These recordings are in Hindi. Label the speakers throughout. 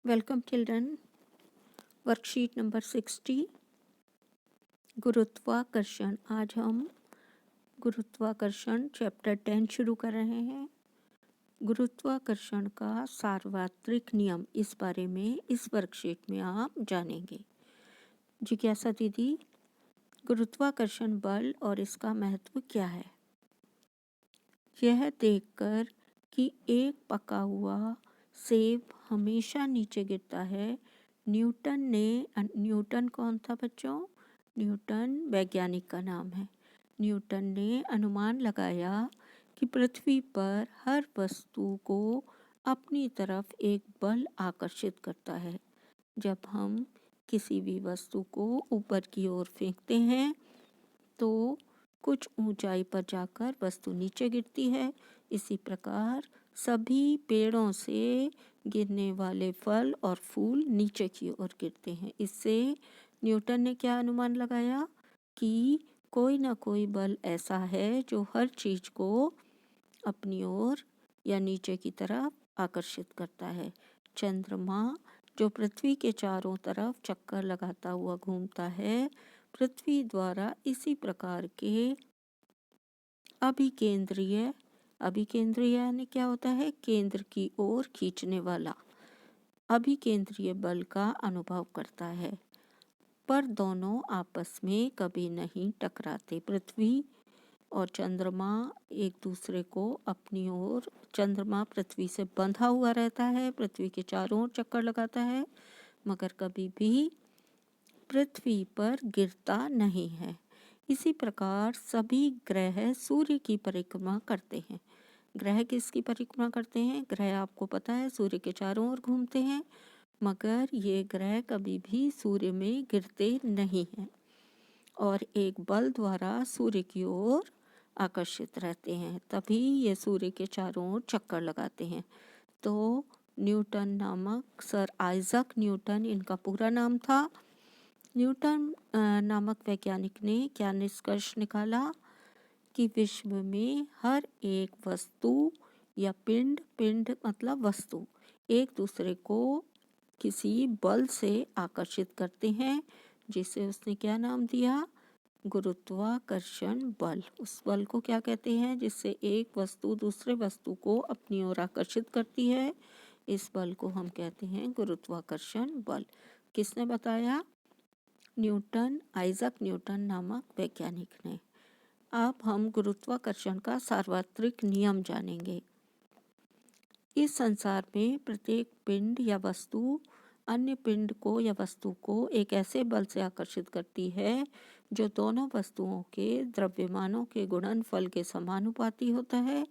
Speaker 1: Welcome children. वर्कशीट नंबर 60 गुरुत्वाकर्षण। आज हम गुरुत्वाकर्षण चैप्टर 10 शुरू कर रहे हैं। गुरुत्वाकर्षण का सार्वत्रिक नियम, इस बारे में इस वर्कशीट में आप जानेंगे। जिज्ञासा दीदी, गुरुत्वाकर्षण बल और इसका महत्व क्या है? यह देखकर कि एक पका हुआ सेब हमेशा नीचे गिरता है, न्यूटन कौन था बच्चों? न्यूटन वैज्ञानिक का नाम है। न्यूटन ने अनुमान लगाया कि पृथ्वी पर हर वस्तु को अपनी तरफ एक बल आकर्षित करता है। जब हम किसी भी वस्तु को ऊपर की ओर फेंकते हैं तो कुछ ऊंचाई पर जाकर वस्तु नीचे गिरती है। इसी प्रकार सभी पेड़ों से गिरने वाले फल और फूल नीचे की ओर गिरते हैं। इससे न्यूटन ने क्या अनुमान लगाया कि कोई ना कोई बल ऐसा है जो हर चीज को अपनी ओर या नीचे की तरफ आकर्षित करता है। चंद्रमा जो पृथ्वी के चारों तरफ चक्कर लगाता हुआ घूमता है, पृथ्वी द्वारा इसी प्रकार के अभिकेंद्रीय यानी क्या होता है? केंद्र की ओर खींचने वाला अभिकेंद्रीय बल का अनुभव करता है, पर दोनों आपस में कभी नहीं टकराते। पृथ्वी और चंद्रमा एक दूसरे को अपनी ओर, चंद्रमा पृथ्वी से बंधा हुआ रहता है, पृथ्वी के चारों ओर चक्कर लगाता है, मगर कभी भी पृथ्वी पर गिरता नहीं है। इसी प्रकार सभी ग्रह सूर्य की परिक्रमा करते हैं। ग्रह किसकी परिक्रमा करते हैं? ग्रह आपको पता है सूर्य के चारों ओर घूमते हैं, मगर ये ग्रह कभी भी सूर्य में गिरते नहीं हैं और एक बल द्वारा सूर्य की ओर आकर्षित रहते हैं, तभी ये सूर्य के चारों ओर चक्कर लगाते हैं। तो न्यूटन नामक, सर आइजक न्यूटन इनका पूरा नाम था, न्यूटन नामक वैज्ञानिक ने क्या निष्कर्ष निकाला कि विश्व में हर एक वस्तु या पिंड मतलब वस्तु एक दूसरे को किसी बल से आकर्षित करते हैं, जिसे उसने क्या नाम दिया? गुरुत्वाकर्षण बल। उस बल को क्या कहते हैं जिससे एक वस्तु दूसरे वस्तु को अपनी ओर आकर्षित करती है? इस बल को हम कहते हैं गुरुत्वाकर्षण बल। किसने बताया? न्यूटन, आइजक न्यूटन नामक वैज्ञानिक ने। अब हम गुरुत्वाकर्षण का सार्वत्रिक नियम जानेंगे। इस संसार में प्रत्येक पिंड या वस्तु अन्य पिंड को या वस्तु को एक ऐसे बल से आकर्षित करती है जो दोनों वस्तुओं के द्रव्यमानों के गुणनफल के समानुपाती होता है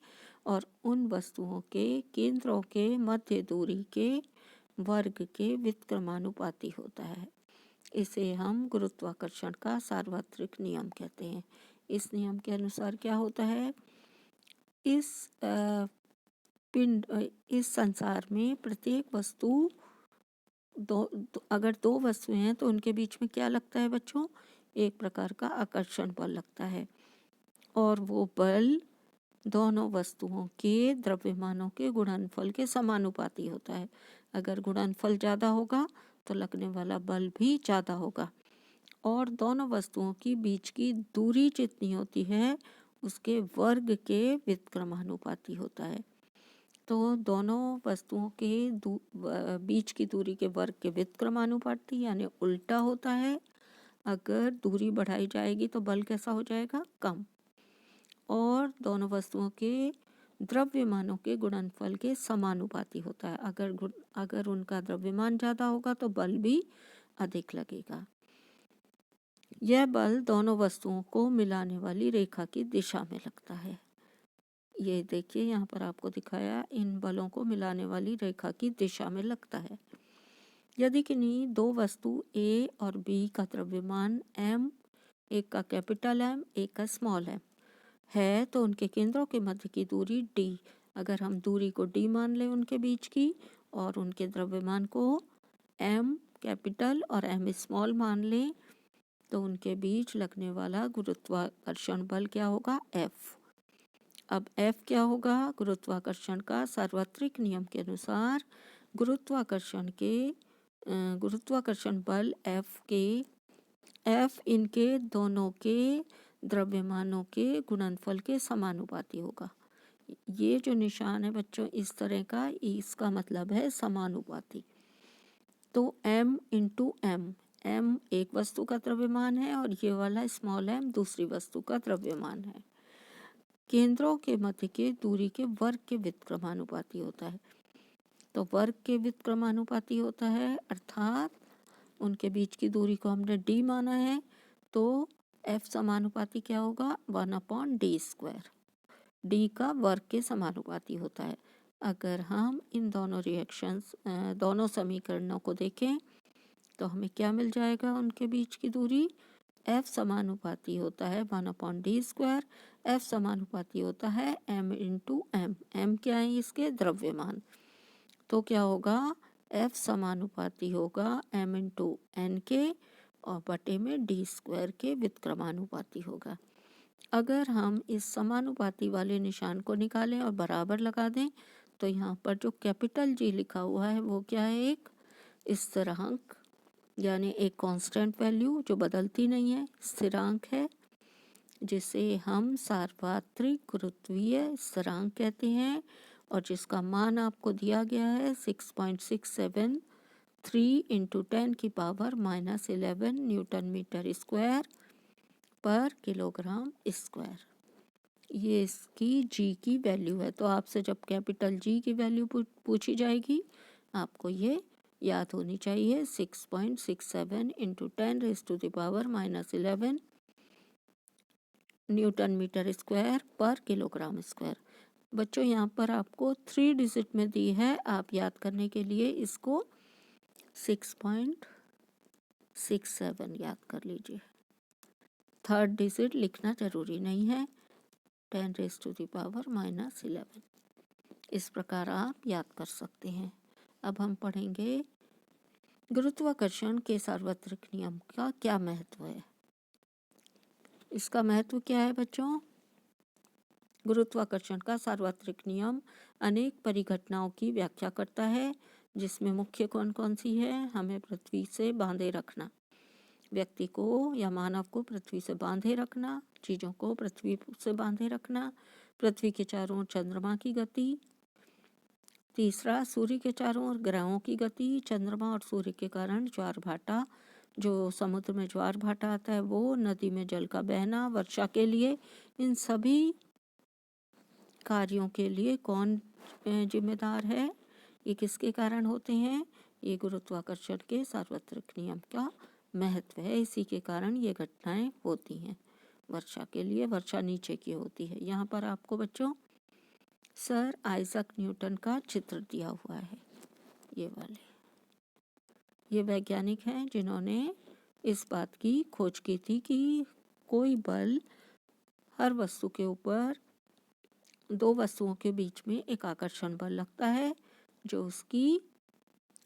Speaker 1: और उन वस्तुओं के केंद्रों के मध्य दूरी के वर्ग के व्युत्क्रमानुपाती होता है। इसे हम गुरुत्वाकर्षण का सार्वत्रिक नियम कहते हैं। इस नियम के अनुसार क्या होता है? इस संसार में प्रत्येक वस्तु अगर दो वस्तुएं हैं तो उनके बीच में क्या लगता है बच्चों? एक प्रकार का आकर्षण बल लगता है और वो बल दोनों वस्तुओं के द्रव्यमानों के गुणनफल के समानुपाती होता है। अगर गुणनफल ज़्यादा होगा तो लगने वाला बल भी ज़्यादा होगा और दोनों वस्तुओं की बीच की दूरी जितनी होती है उसके वर्ग के व्युत्क्रमानुपाती होता है। तो दोनों वस्तुओं के बीच की दूरी के वर्ग के व्युत्क्रमानुपाती यानी उल्टा होता है। अगर दूरी बढ़ाई जाएगी तो बल कैसा हो जाएगा? कम। और दोनों वस्तुओं के द्रव्यमानों के गुणनफल के समानुपाती होता है। अगर उनका द्रव्यमान ज़्यादा होगा तो बल भी अधिक लगेगा। यह बल दोनों वस्तुओं को मिलाने वाली रेखा की दिशा में लगता है। ये देखिए यहाँ पर आपको दिखाया, इन बलों को मिलाने वाली रेखा की दिशा में लगता है। यदि किन्हीं दो वस्तु ए और बी का द्रव्यमान m, एक का कैपिटल M एक का स्मॉल m है, तो उनके केंद्रों के मध्य की दूरी d, अगर हम दूरी को d मान लें उनके बीच की और उनके द्रव्यमान को m कैपिटल और m स्मॉल मान लें, तो उनके बीच लगने वाला गुरुत्वाकर्षण बल क्या होगा? F। अब F क्या होगा? गुरुत्वाकर्षण का सार्वत्रिक नियम के अनुसार गुरुत्वाकर्षण बल F इनके दोनों के द्रव्यमानों के गुणनफल के समानुपाती होगा। ये जो निशान है बच्चों इस तरह का, इसका मतलब है समानुपाती। तो m इंटू एम, m एक वस्तु का द्रव्यमान है और ये वाला स्मॉल m दूसरी वस्तु का द्रव्यमान है। केंद्रों के मध्य के दूरी के वर्ग के व्युत्क्रमानुपाती होता है। तो वर्ग के व्युत्क्रमानुपाती होता है, अर्थात उनके बीच की दूरी को हमने d माना है, तो f समानुपाती क्या होगा, 1/d²। d का वर्ग के समानुपाती होता है। अगर हम इन दोनों समीकरणों को देखें तो हमें क्या मिल जाएगा, उनके बीच की दूरी f समानुपाती होता है 1/d²। f समानुपाती होता है m इंटू एम, m क्या है इसके द्रव्यमान। तो क्या होगा, f समानुपाती होगा m इंटू एन के और बटे में d² के व्युत्क्रमानुपाती होगा। अगर हम इस समानुपाती वाले निशान को निकालें और बराबर लगा दें तो यहाँ पर जो कैपिटल G लिखा हुआ है वो क्या है, एक स्थिरांक, यानी एक कांस्टेंट वैल्यू जो बदलती नहीं है, स्थिरांक है, जिसे हम सार्वत्रिक गुरुत्वीय स्थिरांक कहते हैं और जिसका मान आपको दिया गया है 6.673 इंटू 10⁻⁻11 न्यूटन मीटर स्क्वायर पर किलोग्राम स्क्वायर। ये इसकी G की वैल्यू है। तो आपसे जब कैपिटल G की वैल्यू पूछी जाएगी आपको ये याद होनी चाहिए, 6.67 इंटू 10⁻⁻11 न्यूटन मीटर स्क्वायर पर किलोग्राम स्क्वायर। बच्चों यहाँ पर आपको 3 डिजिट में दी है, आप याद करने के लिए इसको 6.67 याद कर लीजिए, थर्ड डिजिट लिखना जरूरी नहीं है, 10⁻⁻11। इस प्रकार आप याद कर सकते हैं। अब हम पढ़ेंगे गुरुत्वाकर्षण के सार्वत्रिक नियम का क्या महत्व है। इसका महत्व क्या है बच्चों, गुरुत्वाकर्षण का सार्वत्रिक नियम अनेक परिघटनाओं की व्याख्या करता है, जिसमें मुख्य कौन कौन सी है, हमें पृथ्वी से बांधे रखना, व्यक्ति को या मानव को पृथ्वी से बांधे रखना, चीज़ों को पृथ्वी से बांधे रखना, पृथ्वी के चारों ओर चंद्रमा की गति, तीसरा सूर्य के चारों ओर ग्रहों की गति, चंद्रमा और सूर्य के कारण ज्वार भाटा, जो समुद्र में ज्वार भाटा आता है वो, नदी में जल का बहना, वर्षा के लिए, इन सभी कार्यों के लिए कौन जिम्मेदार है, ये किसके कारण होते हैं, ये गुरुत्वाकर्षण के सार्वत्रिक नियम का महत्व है, इसी के कारण ये घटनाएं होती हैं। वर्षा के लिए वर्षा नीचे की होती है। यहाँ पर आपको बच्चों सर आइजक न्यूटन का चित्र दिया हुआ है, ये वाले, ये वैज्ञानिक हैं जिन्होंने इस बात की खोज की थी कि कोई बल हर वस्तु के ऊपर दो वस्तुओं के बीच में एक आकर्षण बल लगता है जो उसकी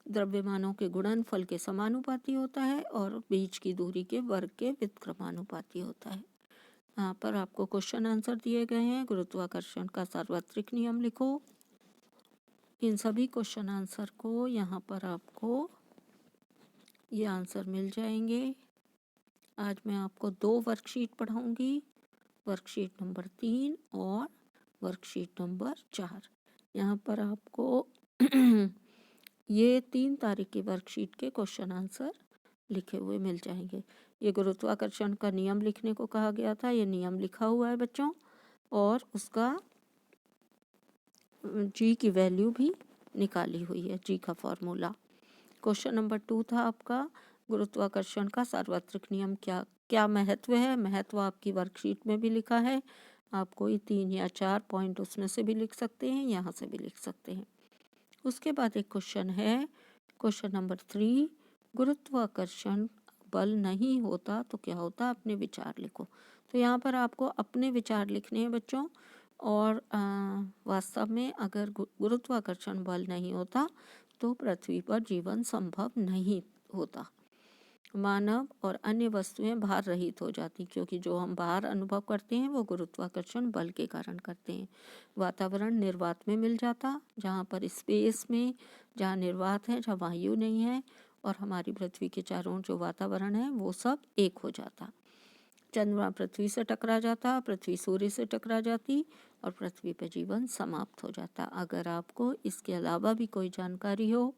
Speaker 1: द्रव्यमानों के गुणनफल के समानुपाती होता है और बीच की दूरी के वर्ग के व्युत्क्रमानुपाती होता है। यहाँ पर आपको क्वेश्चन आंसर दिए गए हैं, गुरुत्वाकर्षण का सार्वत्रिक नियम लिखो। इन सभी क्वेश्चन आंसर को यहाँ पर आपको ये आंसर मिल जाएंगे। आज मैं आपको 2 वर्कशीट पढ़ाऊंगी, वर्कशीट नंबर 3 और वर्कशीट नंबर 4। यहाँ पर आपको ये 3 तारीख की वर्कशीट के क्वेश्चन आंसर लिखे हुए मिल जाएंगे। ये गुरुत्वाकर्षण का नियम लिखने को कहा गया था, ये नियम लिखा हुआ है बच्चों, और उसका G की वैल्यू भी निकाली हुई है, G का फॉर्मूला। क्वेश्चन नंबर 2 था आपका गुरुत्वाकर्षण का सार्वत्रिक नियम क्या महत्व है। महत्व आपकी वर्कशीट में भी लिखा है, आप कोई 3 या 4 पॉइंट उसमें से भी लिख सकते हैं, यहाँ से भी लिख सकते हैं। उसके बाद एक क्वेश्चन है, क्वेश्चन नंबर 3, गुरुत्वाकर्षण बल नहीं होता तो क्या होता, अपने विचार लिखो। तो यहाँ पर आपको अपने विचार लिखने हैं बच्चों, और वास्तव में अगर गुरुत्वाकर्षण बल नहीं होता तो पृथ्वी पर जीवन संभव नहीं होता। मानव और अन्य वस्तुएं भार रहित हो जाती, क्योंकि जो हम भार अनुभव करते हैं वो गुरुत्वाकर्षण बल के कारण करते हैं। वातावरण निर्वात में मिल जाता, जहाँ पर स्पेस में जहाँ निर्वात है, जहाँ वायु नहीं है, और हमारी पृथ्वी के चारों ओर जो वातावरण है वो सब एक हो जाता। चंद्रमा पृथ्वी से टकरा जाता, पृथ्वी सूर्य से टकरा जाती और पृथ्वी पर जीवन समाप्त हो जाता। अगर आपको इसके अलावा भी कोई जानकारी हो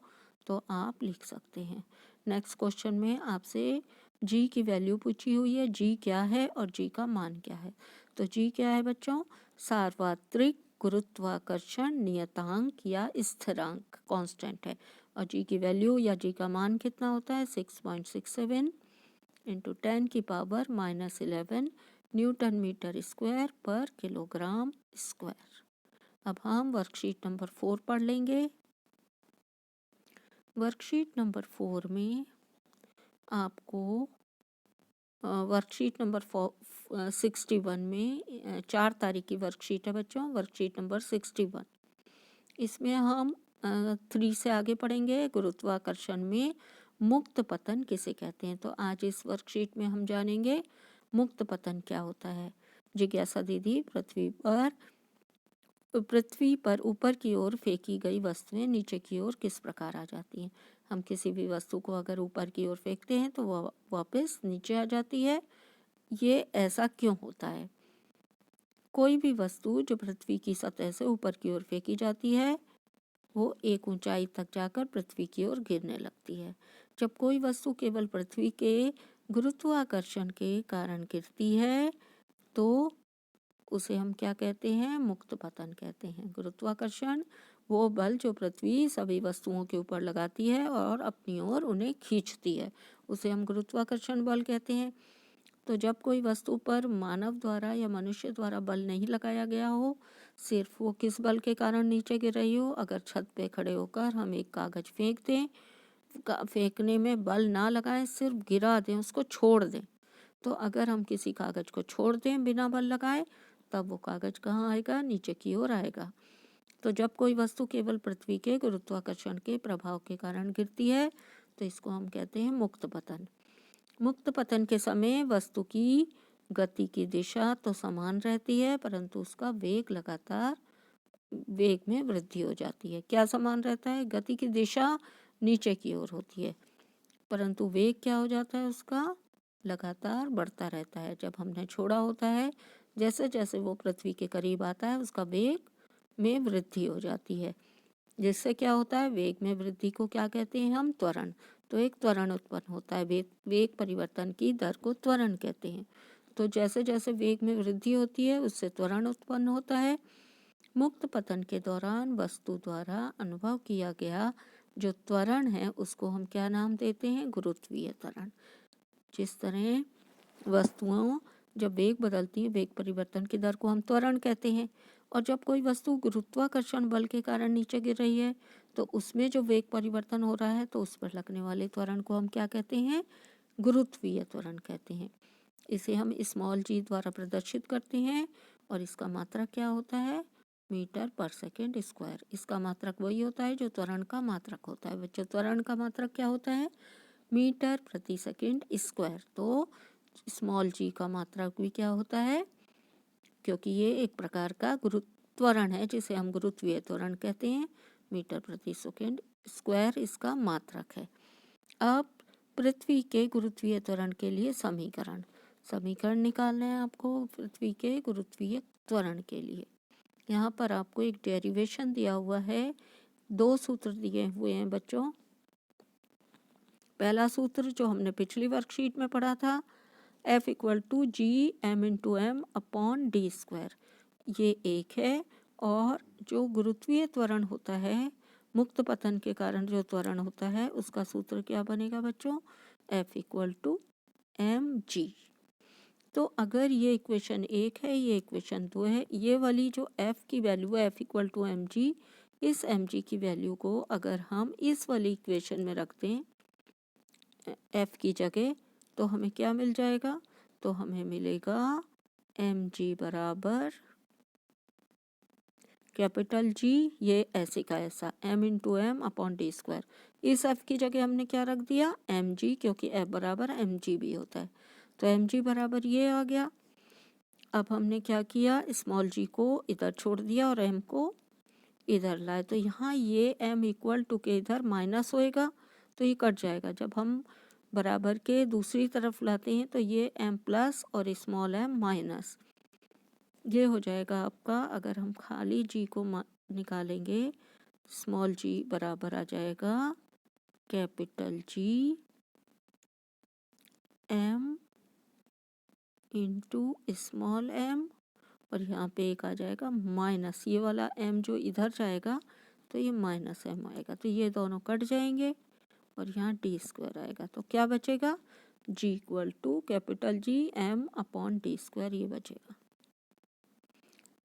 Speaker 1: तो आप लिख सकते हैं। नेक्स्ट क्वेश्चन में आपसे जी की वैल्यू पूछी हुई है। जी क्या है और जी का मान क्या है? तो जी क्या है बच्चों? सार्वत्रिक गुरुत्वाकर्षण नियतांक या स्थिरांक कांस्टेंट है। और जी की वैल्यू या जी का मान कितना होता है? 6.67 इंटू 10 की पावर -11 न्यूटन मीटर स्क्वायर पर किलोग्राम स्क्वायर। अब हम वर्कशीट नंबर 4 पढ़ लेंगे। वर्कशीट नंबर 4 में आपको वर्कशीट नंबर 61 में 4 तारीख की वर्कशीट है बच्चों, वर्कशीट नंबर 61। इसमें हम 3 से आगे पढ़ेंगे। गुरुत्वाकर्षण में मुक्त पतन किसे कहते हैं? तो आज इस वर्कशीट में हम जानेंगे मुक्त पतन क्या होता है। जिज्ञासा दीदी, पृथ्वी पर ऊपर की ओर फेंकी गई वस्तुएं नीचे की ओर किस प्रकार आ जाती हैं? हम किसी भी वस्तु को अगर ऊपर की ओर फेंकते हैं तो वह वापस नीचे आ जाती है। ये ऐसा क्यों होता है? कोई भी वस्तु जो पृथ्वी की सतह से ऊपर की ओर फेंकी जाती है वो एक ऊंचाई तक जाकर पृथ्वी की ओर गिरने लगती है। जब कोई वस्तु केवल पृथ्वी के गुरुत्वाकर्षण के कारण गिरती है तो उसे हम क्या कहते हैं? मुक्त पतन कहते हैं। गुरुत्वाकर्षण वो बल जो पृथ्वी सभी वस्तुओं के ऊपर लगाती है और अपनी ओर उन्हें खींचती है, उसे हम गुरुत्वाकर्षण बल कहते हैं। तो जब कोई वस्तु पर मानव द्वारा या मनुष्य द्वारा बल नहीं लगाया गया हो, सिर्फ वो किस बल के कारण नीचे गिर रही हो, अगर छत पे खड़े होकर हम एक कागज फेंक दें, फेंकने में बल ना लगाएं, सिर्फ गिरा दें, उसको छोड़ दें, तो अगर हम किसी कागज को छोड़ दें बिना बल लगाए तब वो कागज कहाँ आएगा? नीचे की ओर आएगा। तो जब कोई वस्तु केवल पृथ्वी के गुरुत्वाकर्षण के प्रभाव के कारण गिरती है तो इसको हम कहते हैं मुक्त पतन। मुक्त पतन के समय वस्तु की गति की दिशा तो समान रहती है, परंतु उसका वेग में वृद्धि हो जाती है। क्या समान रहता है? गति की दिशा नीचे की ओर होती है, परंतु वेग क्या हो जाता है? उसका लगातार बढ़ता रहता है। जब हमने छोड़ा होता है, जैसे जैसे वो पृथ्वी के करीब आता है उसका वेग में वृद्धि हो जाती है। जिससे क्या होता है? वेग में वृद्धि को क्या कहते हैं हम? त्वरण। तो एक त्वरण उत्पन्न होता है। वेग परिवर्तन की दर को त्वरण कहते हैं। तो जैसे जैसे वेग में वृद्धि होती है उससे त्वरण उत्पन्न होता है। मुक्त पतन के दौरान वस्तु द्वारा अनुभव किया गया जो त्वरण है उसको हम क्या नाम देते हैं? गुरुत्वीय त्वरण। जिस तरह वस्तुओं जब वेग बदलती है, वेग परिवर्तन की दर को हम त्वरण कहते हैं। और जब कोई वस्तु गुरुत्वाकर्षण बल के कारण नीचे गिर रही है तो उसमें जो वेग परिवर्तन हो रहा है तो उस पर लगने वाले त्वरण को हम क्या कहते हैं? गुरुत्वीय त्वरण कहते हैं। इसे हम स्मॉल जी द्वारा प्रदर्शित करते हैं और इसका मात्रक क्या होता है? मीटर पर सेकेंड स्क्वायर। इसका मात्रक वही होता है जो त्वरण का मात्रक होता है। बच्चों, त्वरण का मात्रक क्या होता है? मीटर प्रति सेकेंड स्क्वायर। तो स्मॉल जी का मात्रक भी क्या होता है? क्योंकि ये एक प्रकार का त्वरण है जिसे हम गुरुत्वीय त्वरण कहते हैं। मीटर प्रति सेकेंड स्क्वायर इसका मात्रक है। अब पृथ्वी के गुरुत्वीय त्वरण के लिए समीकरण निकालना है आपको पृथ्वी के गुरुत्वीय त्वरण के लिए। यहाँ पर आपको एक डेरिवेशन दिया हुआ है, 2 सूत्र दिए हुए हैं बच्चों। पहला सूत्र जो हमने पिछली वर्कशीट में पढ़ा था, F = G m/m/d²। ये एक है। और जो गुरुत्वीय त्वरण होता है, मुक्त पतन के कारण जो त्वरण होता है उसका सूत्र क्या बनेगा बच्चों? F = mg। तो अगर ये इक्वेशन 1 है, ये इक्वेशन 2 है, ये वाली जो F की वैल्यू है F = mg, इस mg की वैल्यू को अगर हम इस वाली इक्वेशन में रख दें F की जगह तो हमें क्या मिल जाएगा? तो हमें मिलेगा mg बराबर कैपिटल G, ये ऐसे का ऐसा m × m/d²। इस एफ की जगह हमने क्या रख दिया, एम जी, क्योंकि एफ बराबर एम जी भी होता है। तो एम जी बराबर ये आ गया। अब हमने क्या किया, स्मॉल जी को इधर छोड़ दिया और एम को इधर लाए। तो यहाँ ये एम इक्वल टू के इधर माइनस होएगा, तो ये कट जाएगा। जब हम बराबर के दूसरी तरफ लाते हैं तो ये एम प्लस और स्मॉल एम माइनस, ये हो जाएगा आपका। अगर हम खाली जी को निकालेंगे, स्मॉल जी बराबर आ जाएगा capital G M into small m, और यहाँ पे एक आ जाएगा माइनस, ये वाला एम जो इधर जाएगा तो ये माइनस एम आएगा, तो ये दोनों कट जाएंगे और यहाँ डी स्क्वायर आएगा। तो क्या बचेगा, G equal to capital G M upon D square, ये बचेगा।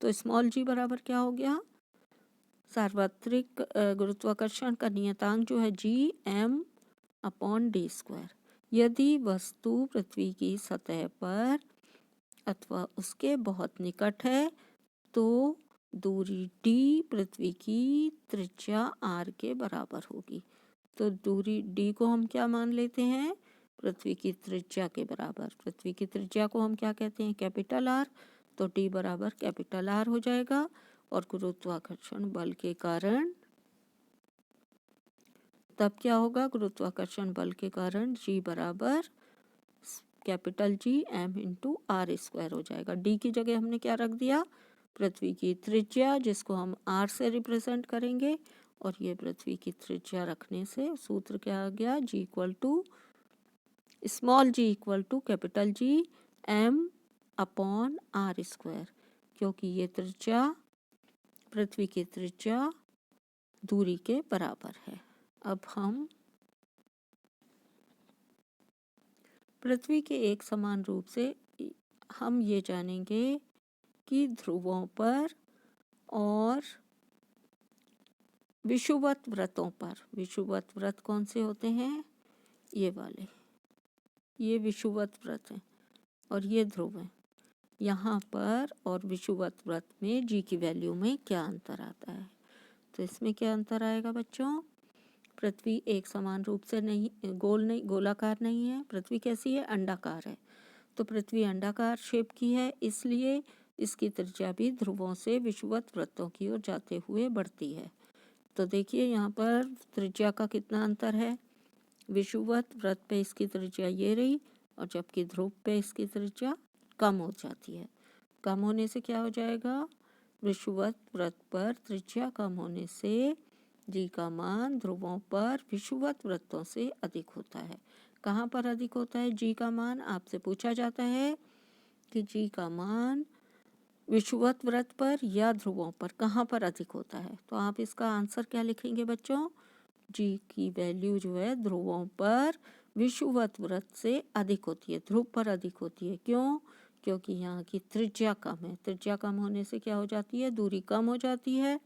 Speaker 1: तो स्मॉल जी बराबर क्या हो गया, सार्वत्रिक गुरुत्वाकर्षण का नियतांक जो है G M upon D square. यदि वस्तु पृथ्वी की सतह पर अथवा उसके बहुत निकट है तो दूरी डी पृथ्वी की त्रिज्या आर के बराबर होगी। तो दूरी डी को हम क्या मान लेते हैं, पृथ्वी की त्रिज्या के बराबर। पृथ्वी की त्रिज्या को हम क्या कहते हैं, कैपिटल आर। तो डी बराबर कैपिटल आर हो जाएगा, और गुरुत्वाकर्षण बल के कारण तब क्या होगा, गुरुत्वाकर्षण बल के कारण जी बराबर capital G M into r square हो जाएगा। डी की जगह हमने क्या रख दिया, पृथ्वी की त्रिज्या, जिसको हम आर से रिप्रेजेंट करेंगे, और ये पृथ्वी की त्रिज्या रखने से सूत्र क्या आ गया, G equal to small G equal to capital G M upon R square, क्योंकि ये त्रिज्या पृथ्वी की त्रिज्या दूरी के बराबर है। अब हम पृथ्वी के एक समान रूप से हम ये जानेंगे कि ध्रुवों पर और विषुवत व्रतों पर, विषुवत व्रत कौन से होते हैं, ये वाले, ये विषुवत व्रत हैं और ये ध्रुव हैं। यहाँ पर और विषुवत व्रत में जी की वैल्यू में क्या अंतर आता है, तो इसमें क्या अंतर आएगा बच्चों, पृथ्वी एक समान रूप से नहीं, गोलाकार नहीं है। पृथ्वी कैसी है, अंडाकार है। तो पृथ्वी अंडाकार शेप की है, इसलिए इसकी त्रिज्या भी ध्रुवों से विषुवत वृत्तों की ओर जाते हुए बढ़ती है। तो देखिए यहाँ पर त्रिज्या का कितना अंतर है, विषुवत वृत्त पे इसकी त्रिज्या ये रही, और जबकि ध्रुव पे इसकी त्रिज्या कम हो जाती है। कम होने से क्या हो जाएगा, विषुवत वृत्त पर त्रिज्या कम होने से जी का मान ध्रुवों पर विषुवत वृत्तों से अधिक होता है। कहाँ पर अधिक होता है जी का मान, आपसे पूछा जाता है कि जी का मान विषुवत व्रत पर या ध्रुवों पर कहाँ पर अधिक होता है। तो आप इसका आंसर क्या लिखेंगे बच्चों, जी की वैल्यू जो है ध्रुवों पर विषुवत व्रत से अधिक होती है, ध्रुव पर अधिक होती है। क्यों, क्योंकि यहाँ की त्रिज्या कम है। त्रिज्या कम होने से क्या हो जाती है, दूरी कम हो जाती है।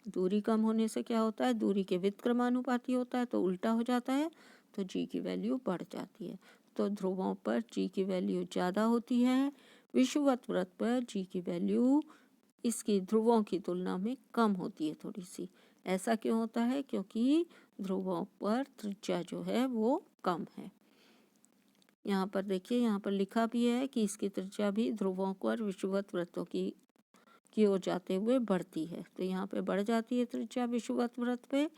Speaker 1: दूरी कम होने से क्या होता है, दूरी के व्युत्क्रमानुपाती होता है, तो उल्टा हो जाता है, तो जी की वैल्यू बढ़ जाती है। तो ध्रुवों पर जी की वैल्यू ज़्यादा होती है, विषुवत व्रत पर जी की वैल्यू इसकी ध्रुवों की तुलना में कम होती है थोड़ी सी। ऐसा क्यों होता है, क्योंकि ध्रुवों पर त्रिज्या जो है वो कम है। यहाँ पर देखिए, यहाँ पर लिखा भी है कि इसकी त्रिज्या भी ध्रुवों पर विषुवत वृत्तों की ओर जाते हुए बढ़ती है। तो यहाँ पे बढ़ जाती है त्रिज्या विषुवत व्रत पे,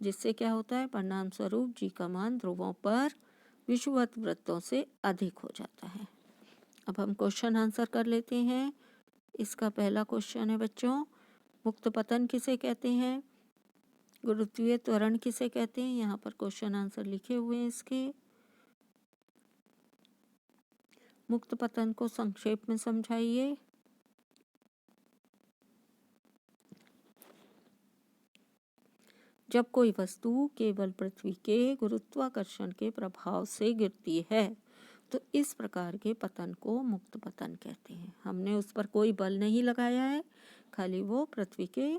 Speaker 1: जिससे क्या होता है, परिणाम स्वरूप जी का मान ध्रुवों पर विषुवत वृत्तों से अधिक हो जाता है। अब हम क्वेश्चन आंसर कर लेते हैं। इसका पहला क्वेश्चन है बच्चों, मुक्त पतन किसे कहते हैं, गुरुत्वीय त्वरण किसे कहते हैं। यहाँ पर क्वेश्चन आंसर लिखे हुए हैं इसके। मुक्त पतन को संक्षेप में समझाइए। जब कोई वस्तु केवल पृथ्वी के गुरुत्वाकर्षण के प्रभाव से गिरती है तो इस प्रकार के पतन को मुक्त पतन कहते हैं। हमने उस पर कोई बल नहीं लगाया है, खाली वो पृथ्वी के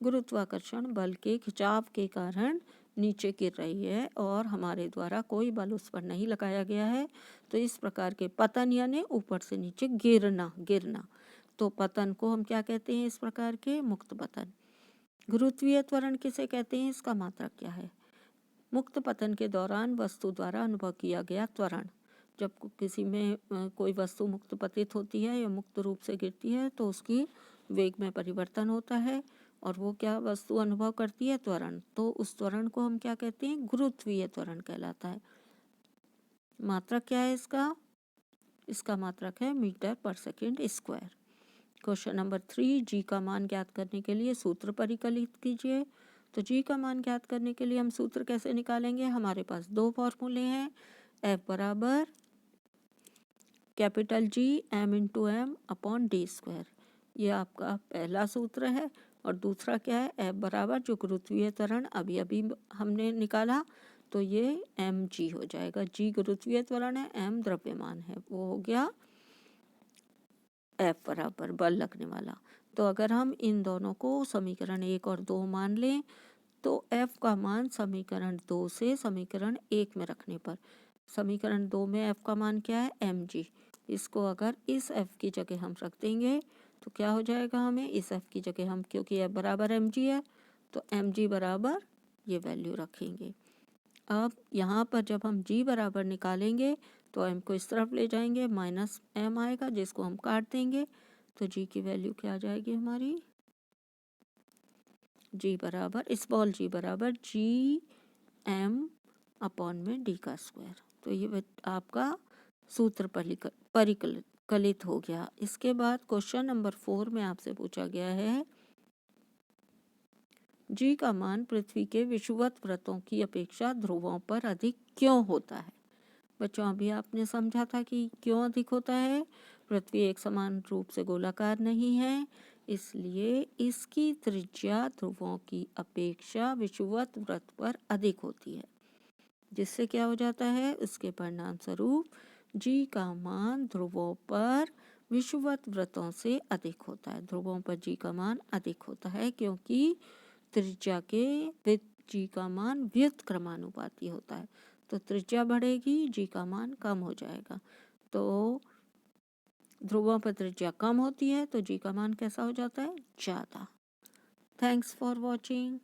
Speaker 1: गुरुत्वाकर्षण बल के खिंचाव के कारण नीचे गिर रही है और हमारे द्वारा कोई बल उस पर नहीं लगाया गया है। तो इस प्रकार के पतन यानी ऊपर से नीचे गिरना, तो पतन को हम क्या कहते हैं, इस प्रकार के मुक्त पतन। गुरुत्वीय त्वरण किसे कहते हैं, इसका मात्रक क्या है, मुक्त पतन के दौरान वस्तु द्वारा अनुभव किया गया त्वरण। जब किसी में कोई वस्तु मुक्त पतित होती है या मुक्त रूप से गिरती है तो उसकी वेग में परिवर्तन होता है और वो क्या वस्तु अनुभव करती है? त्वरण। तो उस त्वरण को हम क्या कहते हैं? गुरुत्वीय त्वरण कहलाता है। मात्रक क्या है इसका? इसका मात्रक है मीटर पर सेकेंड स्क्वायर। क्वेश्चन नंबर 3, जी का मान ज्ञात करने के लिए सूत्र परिकलित कीजिए। तो जी का मान ज्ञात करने के लिए हम सूत्र कैसे निकालेंगे? हमारे पास दो फॉर्मूले हैं, एफ बराबर capital G M into M upon D square, ये आपका पहला सूत्र है। और दूसरा क्या है? एफ बराबर जो गुरुत्वीय त्वरण अभी अभी हमने निकाला, तो ये एम जी हो जाएगा। जी गुरुत्वीय त्वरण है, एम द्रव्यमान है, वो हो गया एफ बराबर बल लगने वाला। तो अगर हम इन दोनों को समीकरण 1 और 2 मान लें तो एफ का मान समीकरण 2 से समीकरण 1 में रखने पर, समीकरण 2 में एफ का मान क्या है? M G. इसको अगर इस एफ की जगह हम रख देंगे तो क्या हो जाएगा? हमें इस एफ की जगह हम, क्योंकि एफ बराबर एम जी है तो एम जी बराबर ये वैल्यू रखेंगे। अब यहाँ पर जब हम जी बराबर निकालेंगे तो एम को इस तरफ ले जाएंगे, माइनस एम आएगा जिसको हम काट देंगे, तो जी की वैल्यू क्या आ जाएगी हमारी? जी बराबर स्मॉल जी बराबर जी एम अपॉन में डी का स्क्वायर। तो ये आपका सूत्र परिकलित हो गया। इसके बाद क्वेश्चन नंबर 4 में आपसे पूछा गया है, जी का मान पृथ्वी के विषुवत वृत्तों की अपेक्षा ध्रुवों पर अधिक क्यों होता है? बच्चों अभी आपने समझा था कि क्यों अधिक होता है। पृथ्वी एक समान रूप से गोलाकार नहीं है, इसलिए इसकी त्रिज्या ध्रुवों की अपेक्षा विषुवत वृत्त पर अधिक होती है, जिससे क्या हो जाता है? उसके परिणाम स्वरूप जी का मान ध्रुवों पर विषुवत वृत्तों से अधिक होता है। ध्रुवों पर जी का मान अधिक होता है क्योंकि त्रिज्या के जी का मान व्युत्क्रमानुपाती होता है। तो त्रिज्या बढ़ेगी, जी का मान कम हो जाएगा। तो ध्रुवों पर त्रिज्या कम होती है तो जी का मान कैसा हो जाता है? ज़्यादा। Thanks for watching.